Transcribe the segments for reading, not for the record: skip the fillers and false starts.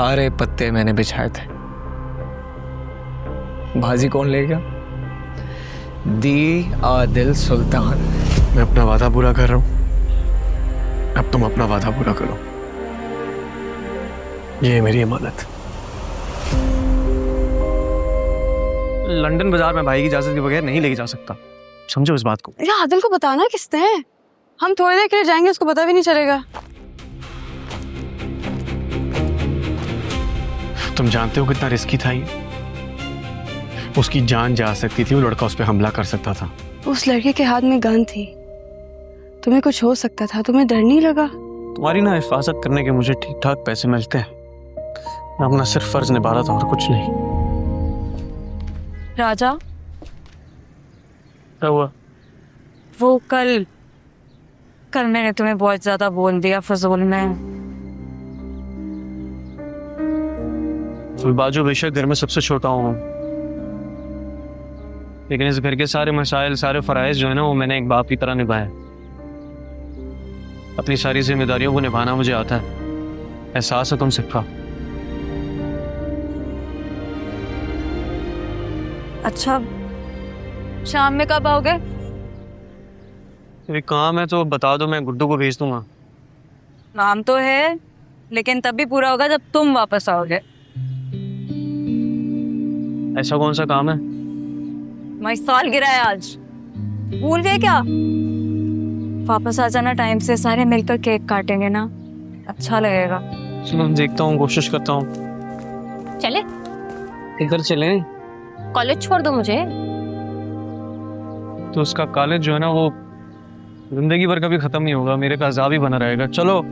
सारे पत्ते मैंने बिछाए थे। बाजी कौन ले गया? दी आदिल सुल्तान। मैं अपना वादा पूरा कर रहा हूं, अब तुम अपना वादा पूरा करो। ये है मेरी अमानत। लंदन बाजार में भाई की इजाजत के बगैर नहीं लेके जा सकता, समझो इस बात को। यार आदिल को बताना किसने है? हम थोड़ी देर के लिए जाएंगे, उसको पता भी नहीं चलेगा। तुम जानते हो कितना रिस्की था ये? उसकी जान जा सकती थी, वो लड़का उस पर हमला कर सकता था। उस लड़के के हाथ में गन थी, तुम्हें कुछ हो सकता था, तुम्हें डर नहीं लगा? तुम्हारी ना हिफाजत करने के मुझे ठीक ठाक पैसे मिलते हैं, मैं अपना सिर्फ फर्ज निभा रहा था और कुछ नहीं। राजा, क्या हुआ? वो कल मैंने तुम्हें बहुत ज्यादा बोल दिया फजूल में। बाजू बेशक घर में सबसे छोटा हूँ, लेकिन इस घर के सारे मसाइल, सारे फराइज जो है ना, वो मैंने एक बाप की तरह निभाए। अपनी सारी जिम्मेदारियों को निभाना मुझे आता है, एहसास है तुम सिखा। अच्छा, शाम में कब आओगे? एक काम है तो बता दो, मैं गुड्डू को भेज दूंगा। नाम तो है, लेकिन तब भी पूरा होगा जब तुम वापस आओगे। ऐसा कौन सा काम है? मैं सालगिरह है आज, भूल गए क्या? वापस आ जाना टाइम से, सारे मिलकर केक काटेंगे ना, अच्छा लगेगा। चलो देखता हूँ, कोशिश करता हूँ। चले? इधर चले? कॉलेज छोड़ दो मुझे। तो उसका कॉलेज जो है ना, वो जिंदगी भर कभी खत्म नहीं होगा, मेरे का अज़ाब ही बना रहेगा। चलो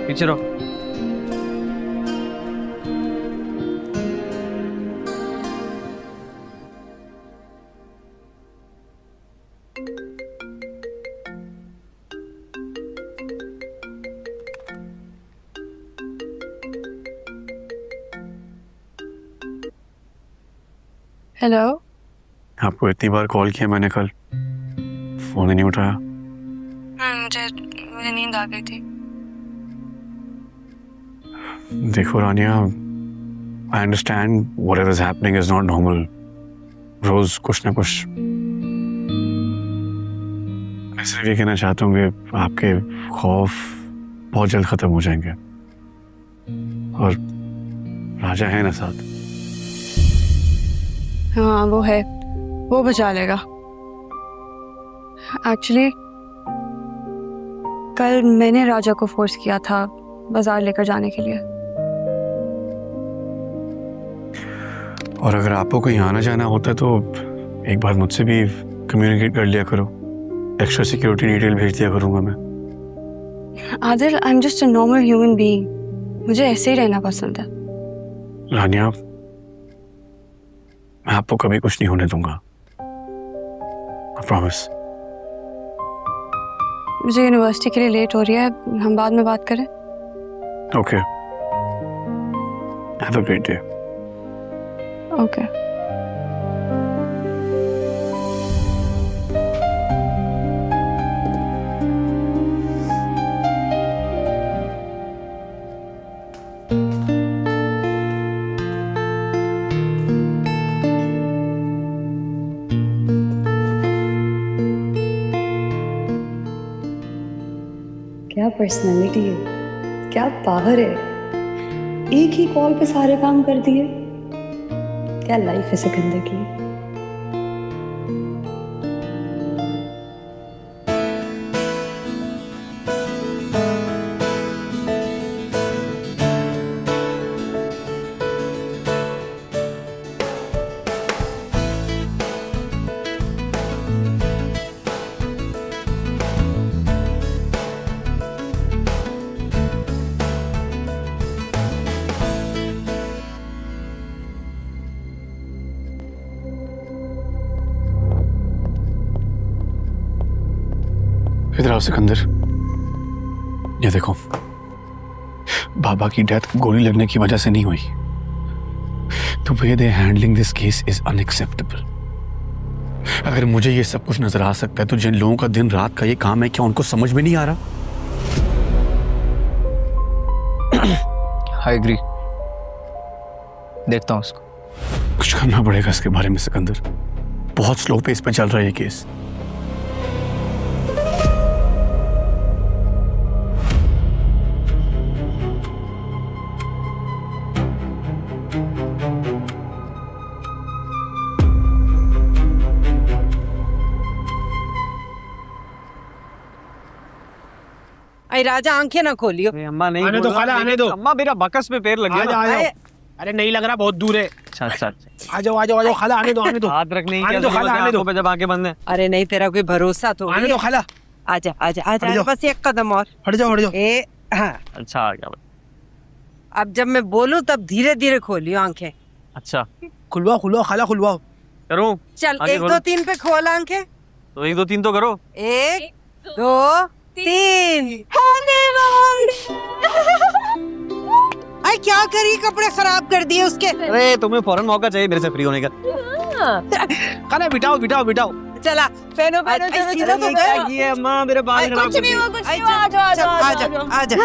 पीछे रहो। हेलो। आपको इतनी बार कॉल किया मैंने कल, फोन ही नहीं उठाया। मुझे नींद आ गई थी। देखो Rania, I understand whatever is happening is not normal. रोज कुछ ना कुछ। मैं सिर्फ ये कहना चाहता हूँ कि आपके खौफ बहुत जल्द खत्म हो जाएंगे, और राजा है ना साथ। हाँ वो है, वो बचा लेगा। एक्चुअली कल मैंने राजा को फोर्स किया था बाजार लेकर जाने के लिए। और अगर आपको कहीं आना जाना होता तो एक बार मुझसे भी कम्युनिकेट कर लिया करो, एक्स्ट्रा सिक्योरिटी डिटेल भेज दिया करूंगा मैं। Adil, I am just a normal human being, मुझे ऐसे ही रहना पसंद है। रानिया, मैं आपको कभी कुछ नहीं होने दूंगा, I promise। मुझे यूनिवर्सिटी के लिए लेट हो रही है, हम बाद में बात करें? Okay। Have a great day। Okay. क्या पर्सनालिटी है, क्या पावर है, एक ही कॉल पे सारे काम कर दिए। क्या लाइफ है सिकंदर की। इधर आओ सिकंदर, ये देखो, बाबा की डेथ गोली लगने की वजह से नहीं हुई। The way they're handling this case is unacceptable। अगर मुझे ये सब कुछ नजर आ सकता है तो जिन लोगों का दिन रात का ये काम है, क्या उनको समझ में नहीं आ रहा? आई एग्री, देखता हूँ उसको। कुछ करना पड़ेगा इसके बारे में सिकंदर, बहुत स्लो पेस पे चल रहा है ये केस। अरे राजा आंखें ना खोलियो। अम्मा नहीं आने दो खाला, आने दो। अम्मा मेरा बकस पे पैर लग गया ना। आ जाओ। अरे नहीं लग रहा, बहुत दूर है। अच्छा अच्छा अच्छा। आ जाओ आ जाओ आ जाओ खाला, आने दो आने दो। हाथ रखने की आने क्या दो जरूरत खाला, है आने दो। आंखों पे जब आंखें बंद है। अरे नहीं, तेरा कोई भरोसा तो आने दो खाला। आजा आजा हट आजा, जाओ। बस एक कदम और। हट जाओ हट जाओ। ए हाँ, अच्छा आ गया। अब जब मैं बोलूं तब धीरे धीरे खोलियो आंखें। अच्छा खुलवाओ खुलवाओ खाला, खुलवाओ। करूँ? चल आगे 1 बोलो। 2 3 पे खोल आंखें। तो 1 2 3 तो करो। 1 2 3। अरे क्या करी, कपड़े खराब कर दिए उसके। अरे तुम्हें फौरन मौका चाहिए मेरे से फ्री होने का। खाला बिठाओ बिठाओ बिठाओ। चला पहनो पहनो, चलो चलो तो गए। ये अम्मा मेरे बाल खराब कर दिए। कुछ नहीं हुआ, आ जाओ आ जाओ आ आजा जाओ। आजा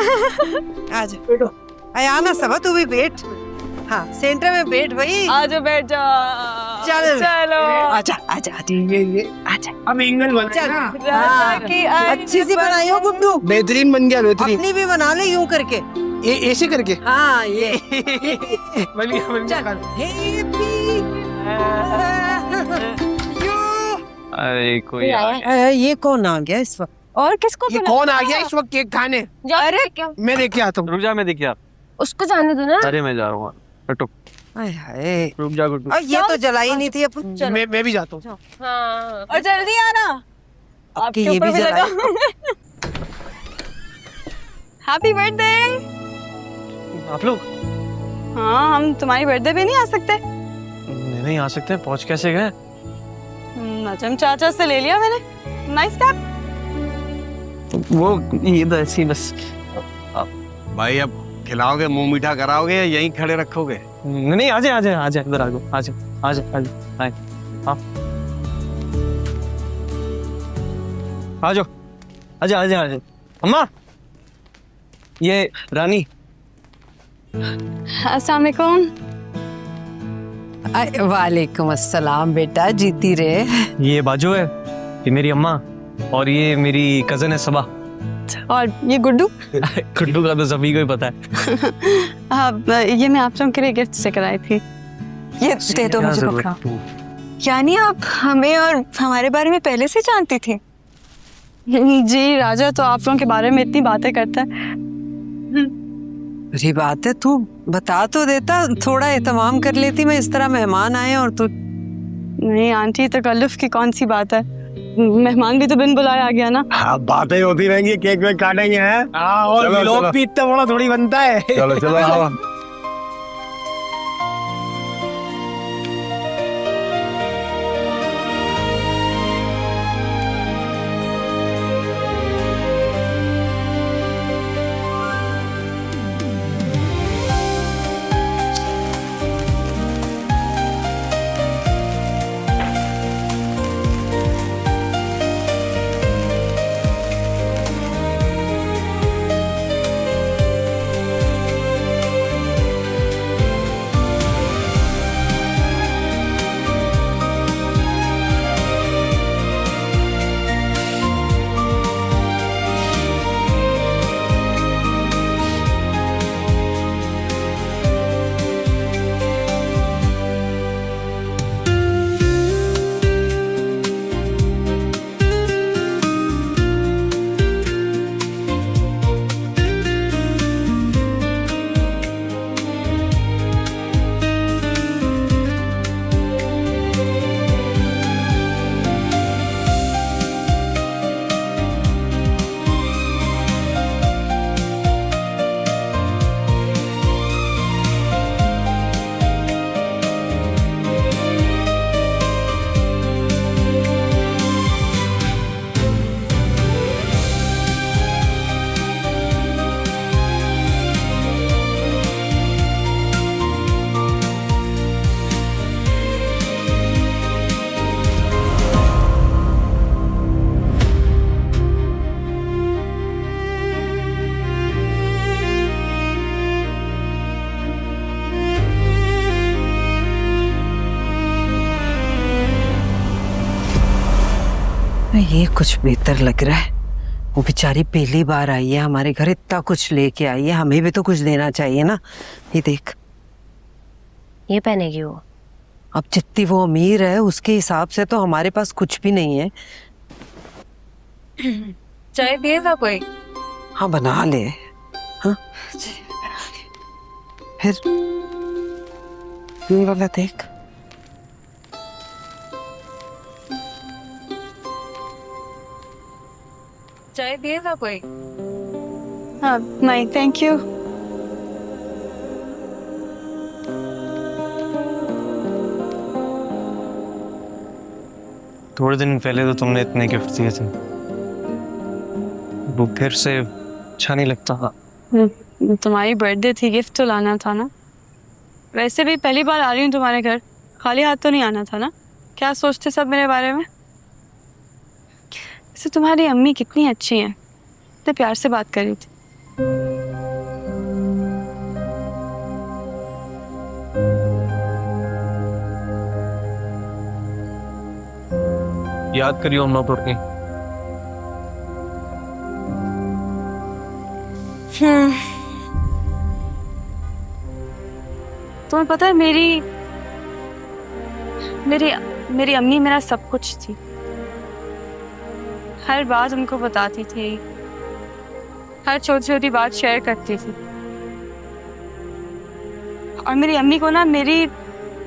आजा। अरे आना सब, तू भी बैठ। हाँ सेंटर में बैठ भाई। आ जाओ, बैठ जाओ। चल चलो। आजा आजा आजा। अब एंगल बन चल ना। हाँ, की अच्छी सी बनाई हो गुड्डू। बेहतरीन बन गया, बेहतरीन। अपनी भी बना ले यूं करके। ये ऐसे करके हाँ ये बन गया बन गया। अरे कोई आ गया। ये कौन आ गया इस वक्त? और किसको ये बुलाया? कौन आ गया इस वक्त केक खाने? अरे क्या, मैं देख के आता हूँ। रुक जा, मैं देखिए आप। उसको जाने दो ना। अरे मैं जा रहा हूँ। हटो, हाय हाय, रुक जा गुड्डू। और ये तो जलाई नहीं थी अपन। मैं भी जाता हूँ। हाँ और जल्दी आना। आपकी ये भी जलाई। Happy birthday. आप लोग हाँ, हम तुम्हारी बर्थडे पे नहीं आ सकते? नहीं आ सकते, पहुंच कैसे गए? नजम चाचा से ले लिया मैंने। Nice cap. वो ये तो ऐसी बस। भाई अब खिलाओगे, मुंह मीठा कराओगे या यहीं खड़े रखोगे? नहीं, आजा आजा आजा, इधर आ जाओ, आजा आजा आजा, आए, हाँ आ जाओ, आजा आजा आजा। अम्मा, ये रानी। अस्सलाम वालेकुम। वालेकुम अस्सलाम बेटा, जीती रहे। ये बाजू है, ये मेरी अम्मा, और ये मेरी कजन है सबा। और ये गुड्डू। गुड्डू का तो सभी को ही पता है। अब ये मैं आप लोगों के लिए गिफ्ट से कराई थी। ये दे दो मुझे कपड़ा। यानी आप हमें और हमारे बारे में पहले से जानती थी? जी, राजा तो आप लोगों के बारे में इतनी बातें करता है। अरे बात है, तू बता तो देता, थोड़ा एहतमाम कर लेती। मैं इस तरह मेहमान आए और तू। नहीं आंटी, तकल्लुफ की कौन सी बात है, मेहमान भी तो बिन बुलाए आ गया ना। हाँ, बातें होती रहेंगी, केक वेक काटेंगे हैं। हाँ, और चलो, व्लॉग चलो। भी इतना बड़ा थोड़ी बनता है। चलो चलो आओ। ये कुछ बेहतर लग रहा है। वो बेचारी पहली बार आई है हमारे घर, इतना कुछ लेके आई है, हमें भी तो कुछ देना चाहिए ना। ये देख, ये पहनेगी वो। अब जितनी वो अमीर है उसके हिसाब से तो हमारे पास कुछ भी नहीं है। चाय पिएगा कोई? हाँ बना ले। हाँ फिर ये वाला देख, चाय पिएगा कोई? हाँ नहीं थैंक यू। थोड़े दिन पहले तो तुमने इतने गिफ्ट दिए थे, वो फिर से अच्छा नहीं लगता। तुम्हारी बर्थडे थी, गिफ्ट तो लाना था ना। वैसे भी पहली बार आ रही हूँ तुम्हारे घर, खाली हाथ तो नहीं आना था ना। क्या सोचते सब मेरे बारे में? वैसे तुम्हारी अम्मी कितनी अच्छी हैं, इतने प्यार से बात कर रही थी। याद करियो अम्मा पर के। तुम्हें पता है मेरी मेरी मेरी अम्मी मेरा सब कुछ थी। हर बात उनको बताती थी, हर छोटी छोटी बात शेयर करती थी। और मेरी अम्मी को ना मेरी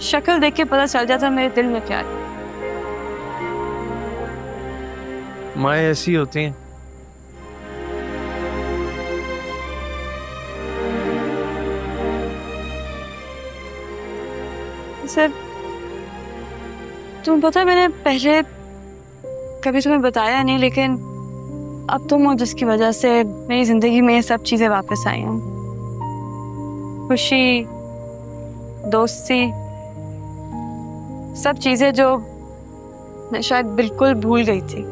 शक्ल देख के पता चल जाता मेरे दिल में क्या है। माएँ ऐसी होती हैं। सर तुम्हें पता है मैंने पहले कभी तुम्हें बताया नहीं, लेकिन अब तुम हो जिसकी वजह से मेरी जिंदगी में ये सब चीजें वापस आई हैं। खुशी, दोस्ती, सब चीजें जो मैं शायद बिल्कुल भूल गई थी।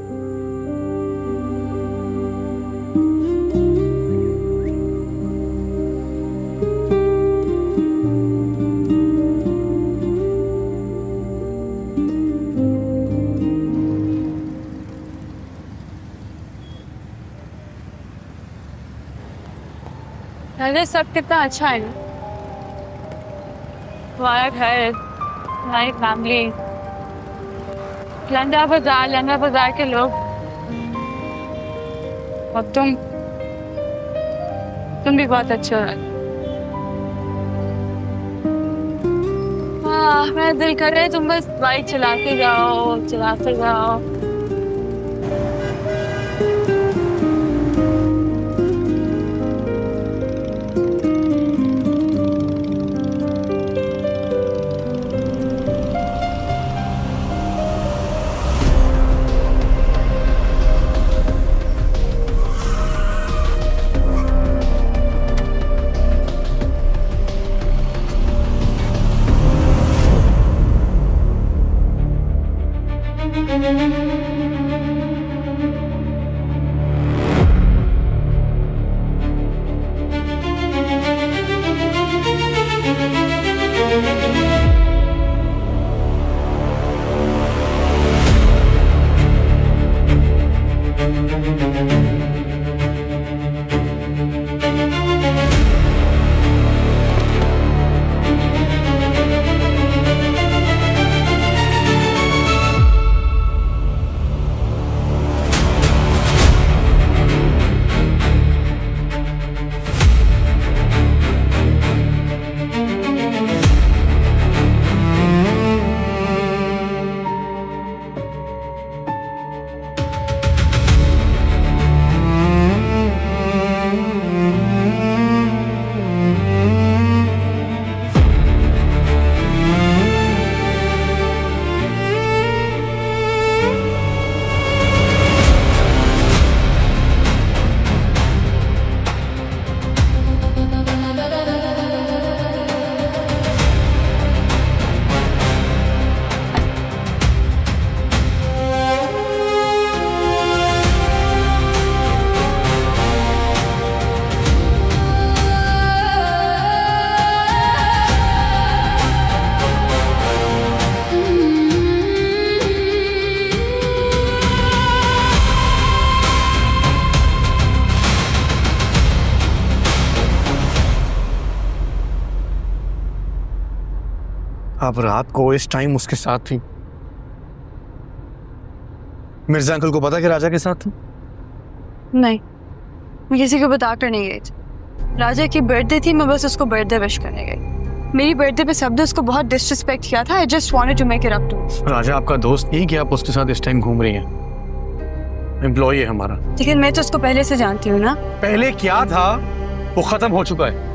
अरे सब कितना अच्छा है ना, तुम्हारा घर, तुम्हारी फैमिली, लंडा बाजार के लोग, और तुम भी बहुत अच्छे हो। हाँ मेरा दिल कर रहा है तुम बस बाइक चलाते जाओ। Thank you. आप रात को इस टाइम उसके साथ थी? मिर्जा अंकल को पता कि राजा के साथ थी? नहीं, मैं किसी को बता कर नहीं गई थी। राजा की बर्थडे थी, मैं बस उसको बर्थडे विश करने गई। मेरी बर्थडे पे सबने उसको बहुत डिसरिस्पेक्ट किया था। I just wanted to make it up to. Raja आपका दोस्त नहीं कि आप उसके साथ इस टाइम घूम रही हैं? एम्प्लॉय है हमारा। लेकिन मैं तो उसको पहले से जानती हूँ ना। पहले क्या था वो खत्म हो चुका है।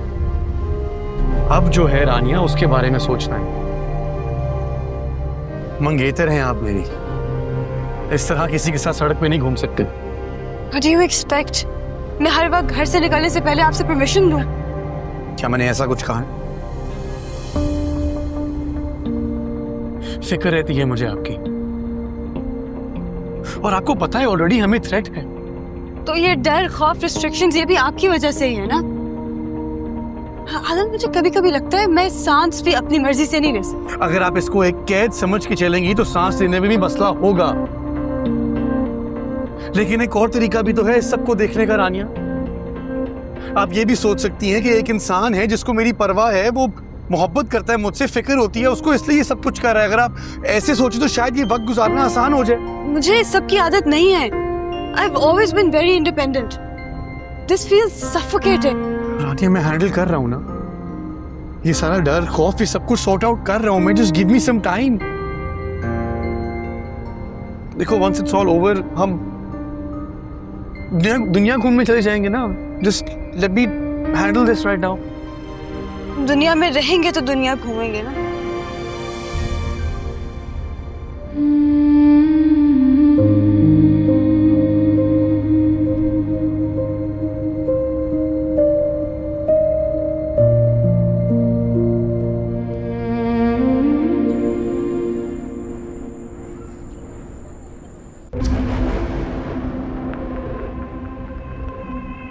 अब जो है रानिया, उसके बारे में सोचना है। मंगेतर हैं आप मेरी, इस तरह किसी के साथ सड़क पे नहीं घूम सकते। What do you expect? मैं हर वक्त घर से निकलने से पहले आपसे परमिशन दूं? क्या मैंने ऐसा कुछ कहा है? फिक्र रहती है मुझे आपकी, और आपको पता है ऑलरेडी हमें थ्रेट है। तो ये डर, खौफ, रिस्ट्रिक्शंस ये भी आपकी वजह से ही है ना। आदम, मुझे कभी कभी लगता है मैं सांस भी अपनी मर्जी से नहीं ले सकती। अगर आप इसको एक कैद समझ के चलेंगी तो सांस लेने में भी मसला होगा। लेकिन एक और तरीका भी तो है इस सबको देखने का रानिया। आप ये भी सोच सकती हैं कि एक इंसान है जिसको मेरी परवाह है, वो मोहब्बत करता है मुझसे, फिक्र होती है उसको, इसलिए ये सब कुछ कर रहा है। अगर आप ऐसे सोचो तो शायद ये वक्त गुजारना आसान हो जाए। मुझे इस सब की आदत नहीं है। I've always been very independent. This feels suffocating. रानिया, मैं हैंडल कर रहा हूँ ना, ये सारा डर, खौफ, ये सब कुछ सॉर्ट आउट कर रहा हूँ मैं। Just give me some time. देखो, वंस इट्स ऑल ओवर हम दुनिया घूमने चले जाएंगे ना। Just let me handle this right now. दुनिया में रहेंगे तो दुनिया घूमेंगे ना।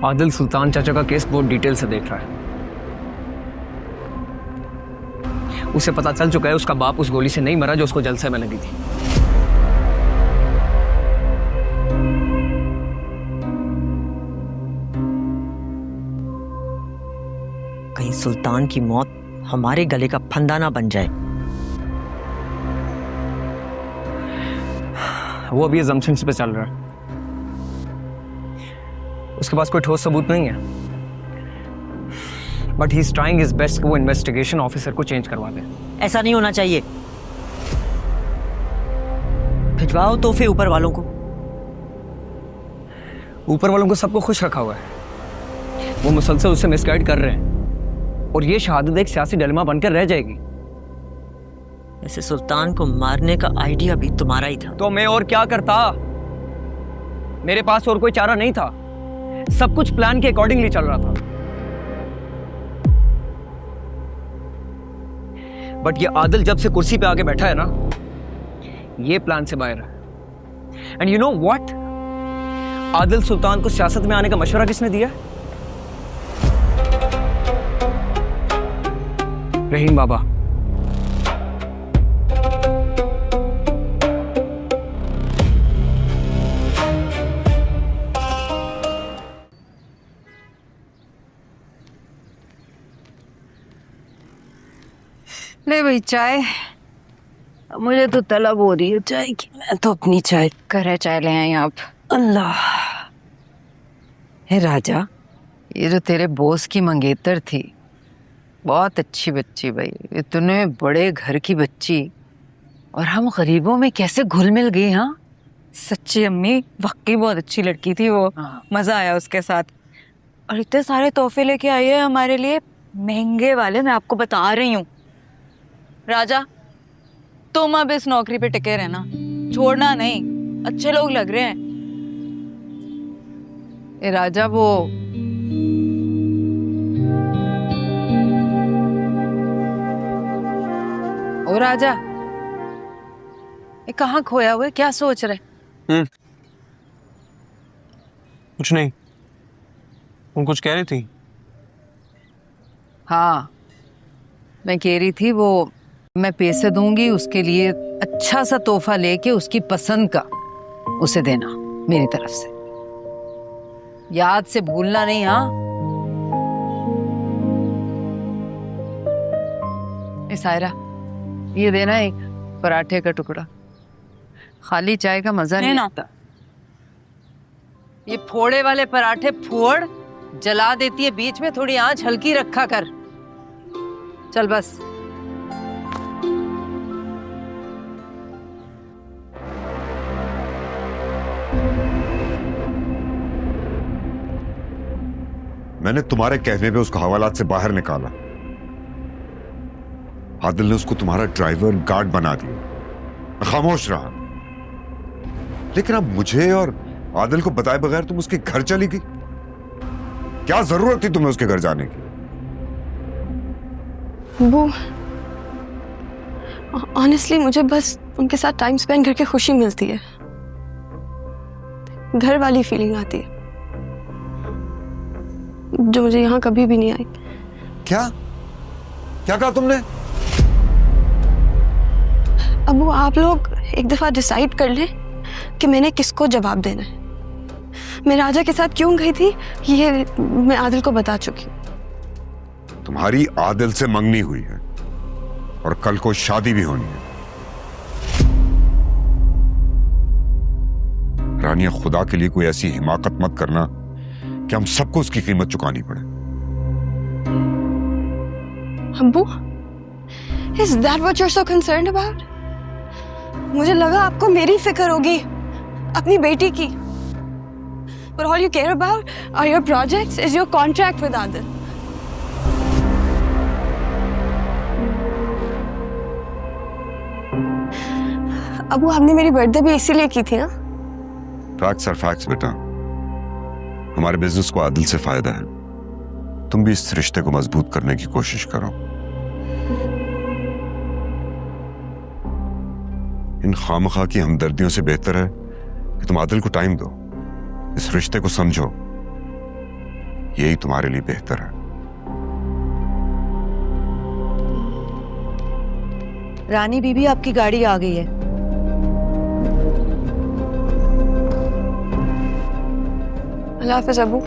आदिल सुल्तान चाचा का केस बहुत डिटेल से देख रहा है। उसे पता चल चुका है उसका बाप उस गोली से नहीं मरा जो उसको जलसे में लगी थी। कहीं सुल्तान की मौत हमारे गले का फंदा ना बन जाए। वो अभी assumptions पे चल रहा है। उसके पास कोई ठोस सबूत नहीं है, but he is trying his best कि वो इन्वेस्टिगेशन ऑफिसर को चेंज करवा दे। ऐसा नहीं होना चाहिए। भिजवाओ तोहफे ऊपर वालों को। ऊपर वालों को सबको खुश रखा हुआ है। वो मुसलसल उसे मिसगाइड कर रहे हैं और ये शहादत एक सियासी डिलेमा बनकर रह जाएगी। ऐसे सुल्तान को मारने का आइडिया भी तुम्हारा ही था। तो मैं और क्या करता? मेरे पास और कोई चारा नहीं था। सब कुछ प्लान के अकॉर्डिंगली चल रहा था। बट ये आदिल जब से कुर्सी पे आके बैठा है ना, ये प्लान से बाहर है। And you know what? Adil Sultan को सियासत में आने का मशवरा किसने दिया? रहीम बाबा। ले भाई चाय। मुझे तो तलब हो रही है चाय की। मैं तो अपनी चाय करे चाय ले आए आप। अल्लाह। हे राजा, ये जो तेरे बॉस की मंगेतर थी, बहुत अच्छी बच्ची भाई। इतने बड़े घर की बच्ची, और हम गरीबों में कैसे घुल मिल गई। हाँ सच्ची अम्मी, वाकई बहुत अच्छी लड़की थी वो। मजा आया उसके साथ। और इतने सारे तोहफे लेके आई है हमारे लिए, महंगे वाले। मैं आपको बता रही हूँ राजा, तुम अब इस नौकरी पे टिके रहना, छोड़ना नहीं। अच्छे लोग लग रहे हैं। ए राजा, वो ओ राजा, ये कहाँ खोया हुआ है? क्या सोच रहे? कुछ नहीं। तुम कुछ कह रही थी? हाँ, मैं कह रही थी वो मैं पैसे दूंगी उसके लिए, अच्छा सा तोहफा लेके उसकी पसंद का उसे देना मेरी तरफ से। याद से भूलना नहीं। हाँ ए सायरा, ये देना एक पराठे का टुकड़ा। खाली चाय का मजा नहीं आता। ये फोड़े वाले पराठे फोड़ जला देती है बीच में, थोड़ी आंच हल्की रखा कर। चल बस। मैंने तुम्हारे कहने पे उसको हवालात से बाहर निकाला। आदिल ने उसको तुम्हारा ड्राइवर गार्ड बना दिया। मैं खामोश रहा, लेकिन अब मुझे और आदिल को बताए बगैर तुम उसके घर चली गई। क्या जरूरत थी तुम्हें उसके घर जाने की? वो ऑनेस्टली मुझे बस उनके साथ टाइम स्पेंड करके खुशी मिलती है, घर वाली फीलिंग आती है जो मुझे यहाँ कभी भी नहीं आई। क्या क्या कहा तुमने? अब वो आप लोग एक दफा डिसाइड कर लें कि मैंने किसको जवाब देना है। मैं राजा के साथ क्यों गई थी ये मैं आदिल को बता चुकी हूँ। तुम्हारी आदिल से मंगनी हुई है और कल को शादी भी होनी है। रानिया, खुदा के लिए कोई ऐसी हिमाकत मत करना कि हम सबको उसकी कीमत चुकानी पड़े। अब्बू, is that what you're so concerned about? मुझे लगा आपको मेरी फिक्र होगी, अपनी बेटी की। But all you care about are your projects, is your contract with Adil. अब्बू, हमने मेरी बर्थडे भी इसीलिए की थी ना? फैक्ट्स आर फैक्ट्स बेटा। हमारे बिजनेस को आदिल से फायदा है। तुम भी इस रिश्ते को मजबूत करने की कोशिश करो। इन खामखा की हमदर्दियों से बेहतर है कि तुम आदिल को टाइम दो, इस रिश्ते को समझो। यही तुम्हारे लिए बेहतर है। रानी बीबी, आपकी गाड़ी आ गई है। अल्लाह हाफ़िज़ अब्बू।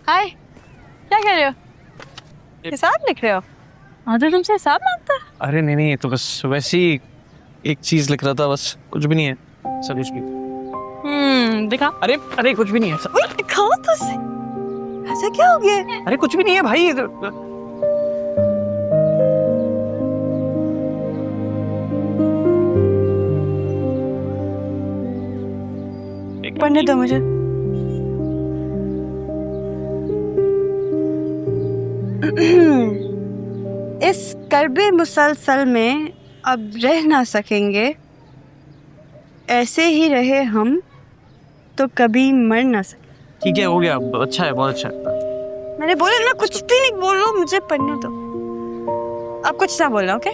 हाय, क्या कर रहे हो? हिसाब लिख रहे हो? आदिल तुमसे हिसाब मांगता है? अरे नहीं नहीं, ये तो बस वैसे ही एक चीज लिख रहा था, बस कुछ भी नहीं है। सब कुछ भी। दिखा। अरे अरे कुछ भी नहीं है। ओए दिखाओ तो सही। ऐसा क्या हो गया? अरे कुछ भी नहीं है भाई। पढ़ने दो मुझे। इस कर्बे मुसलसल में अब रह ना सकेंगे, ऐसे ही रहे हम तो कभी मर ना सके। ठीक है, हो गया, अच्छा है, बहुत अच्छा है। मैंने बोला ना, कुछ भी नहीं बोलो, मुझे पढ़ने दो। आप कुछ ना बोलना, ओके?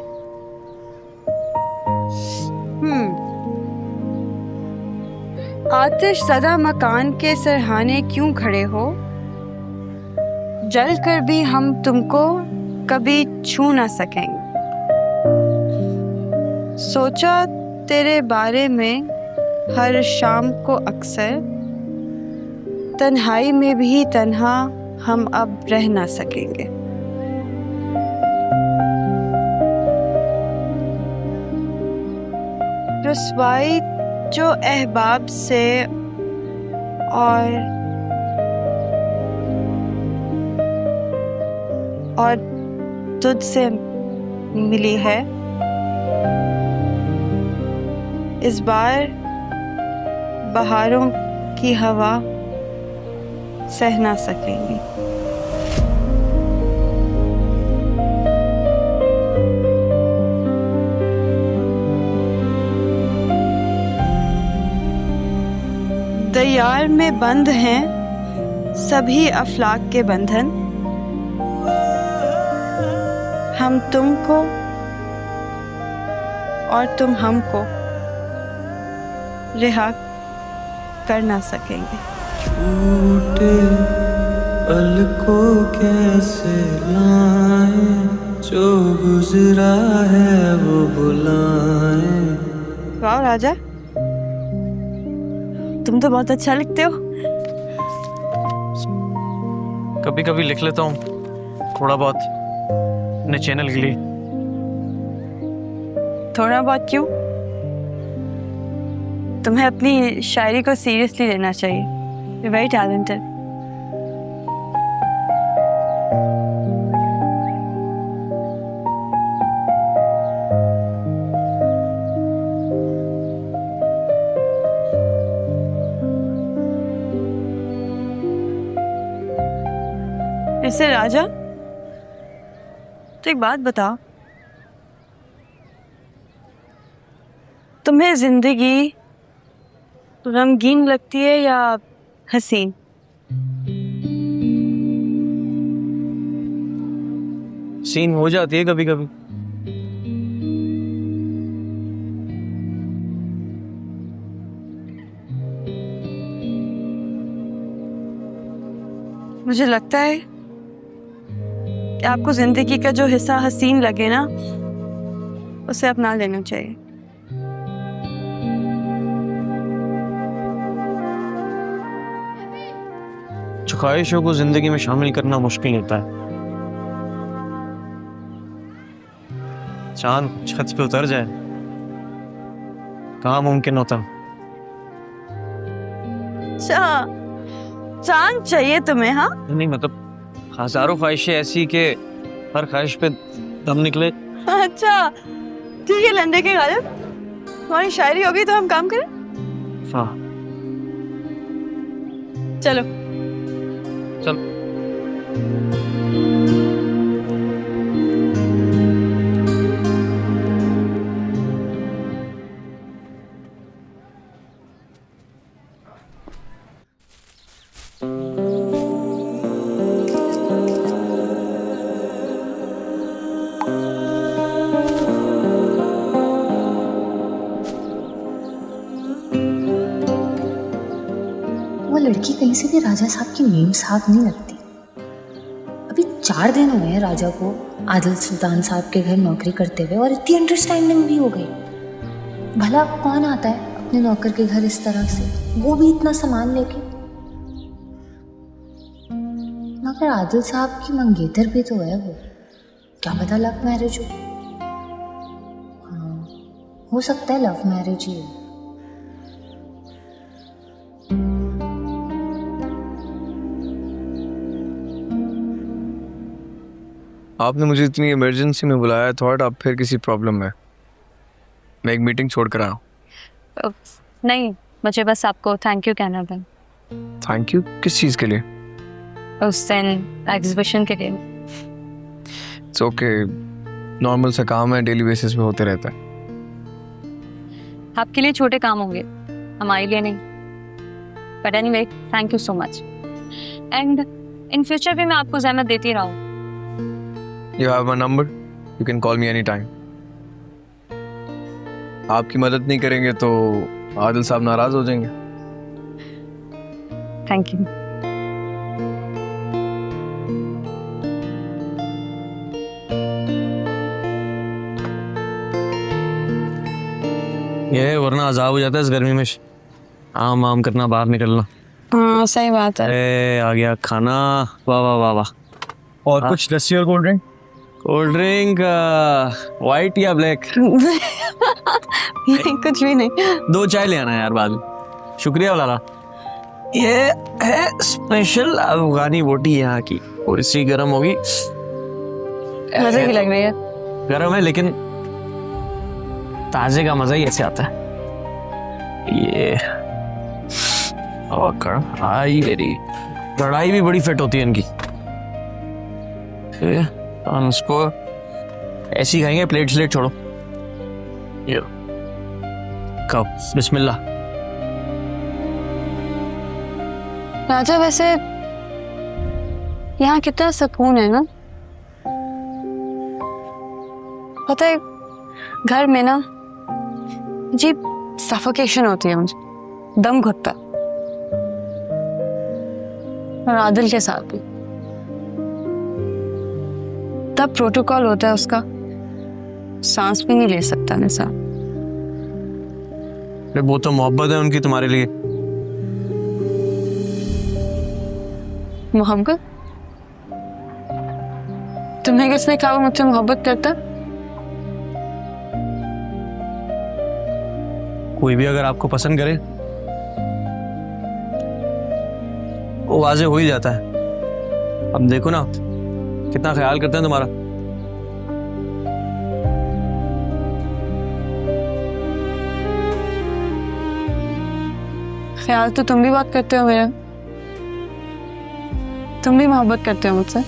आतिश सदा मकान के सरहाने क्यों खड़े हो, जल कर भी हम तुमको कभी छू ना सकेंगे। सोचा तेरे बारे में हर शाम को अक्सर, तन्हाई में भी तन्हा हम अब रह ना सकेंगे। रुसवाई जो अहबाब से और तुझसे मिली है, इस बार बहारों की हवा सह ना सकेंगी। दयार में बंद हैं सभी अफलाक के बंधन, हम तुमको और तुम हमको रिहा कर ना सकेंगे। छूटे पल को कैसे लाएं, जो गुजरा है वो बुलाएं। वाह राजा, तुम तो बहुत अच्छा लिखते हो। कभी कभी लिख लेता हूँ थोड़ा बहुत अपने चैनल के लिए। थोड़ा बहुत क्यों? तुम्हें अपनी शायरी को सीरियसली लेना चाहिए। You're very talented. ऐसे राजा, तो एक बात बताओ, तुम्हें जिंदगी गमगीन लगती है या हसीन? सीन हो जाती है कभी कभी। मुझे लगता है कि आपको जिंदगी का जो हिस्सा हसीन लगे ना, उसे अपना लेना चाहिए। जो ख्वाहिशों को जिंदगी में शामिल करना मुश्किल होता है। चांद छत पे उतर जाए कहाँ मुमकिन होता। चांद चाहिए तुम्हें? हाँ नहीं मतलब हजारों ख्वाहिशें ऐसी कि हर ख्वाहिश पे दम निकले। अच्छा ठीक है, लंडे के गालिब, तुम्हारी शायरी होगी तो हम काम करें। हाँ चलो चल। वो लड़की कहीं से भी राजा साहब की मेम साहब नहीं लगती। अभी 4 दिन हुए हैं राजा को आदिल सुल्तान साहब के घर नौकरी करते हुए, और इतनी अंडरस्टैंडिंग भी हो गई। भला कौन आता है अपने नौकर के घर इस तरह से, वो भी इतना सामान लेके। मगर आदिल साहब की मंगेतर भी तो है वो, क्या पता लव मैरिज हो। हाँ हो सकता है लव मैरिज ही हो। आपने मुझे इतनी इमरजेंसी में बुलाया, थॉट आप फिर किसी प्रॉब्लम में। मैं एक मीटिंग छोड़ कर आया। नहीं, मुझे बस आपको थैंक यू कहना था। थैंक यू किस चीज़ के लिए? उस दिन एग्जीबिशन के लिए। इट्स ओके, नॉर्मल सा काम है, डेली बेसिस पे होते रहता है। आपके लिए छोटे काम होंगे, हमारे लिए नहीं। But anyway, thank you so much. And in future भी मैं आपको ज़हमत देती रहूँ। You have my number. You can call me anytime. आपकी मदद नहीं करेंगे तो आदिल साहब नाराज हो जाएंगे। Thank you. ये वरना अजाब हो जाता है इस गर्मी में आम आम करना, बाहर निकलना। हाँ सही बात है। अरे आ गया खाना, वाह वाह वाह वाह। और कुछ लस्सी और cold drink? Cold drink white या ब्लैक? नहीं कुछ भी नहीं। 2 चाय ले आना यार बाद में। शुक्रिया वाला। ये है स्पेशल अफगानी बोटी यहाँ की, थोड़ी सी गर्म होगी। मजे की लग रही है। गर्म है लेकिन ताजे का मजा ही ऐसे आता है। ये और कढ़ाई, मेरी कढ़ाई भी बड़ी फिट होती है इनकी। हम इसको ऐसे ही खाएंगे, प्लेट स्लेट छोड़ो। ये खाओ, बिस्मिल्लाह। राजा वैसे यहाँ कितना सुकून है ना। पता है घर में ना जी सफोकेशन होती है, मुझे दम घुटता। और आदिल के साथ भी तब प्रोटोकॉल होता है उसका, सांस भी नहीं ले सकता इंसान। अरे वो तो मोहब्बत है उनकी तुम्हारे लिए। मोहब्बत? तुम्हें किसने कहा वो मुझसे मोहब्बत करता? कोई भी अगर आपको पसंद करे वो वाजे हो ही जाता है। अब देखो ना कितना ख्याल करते हैं तुम्हारा। ख्याल तो तुम भी बात करते हो मेरा। तुम भी मोहब्बत करते हो मुझसे।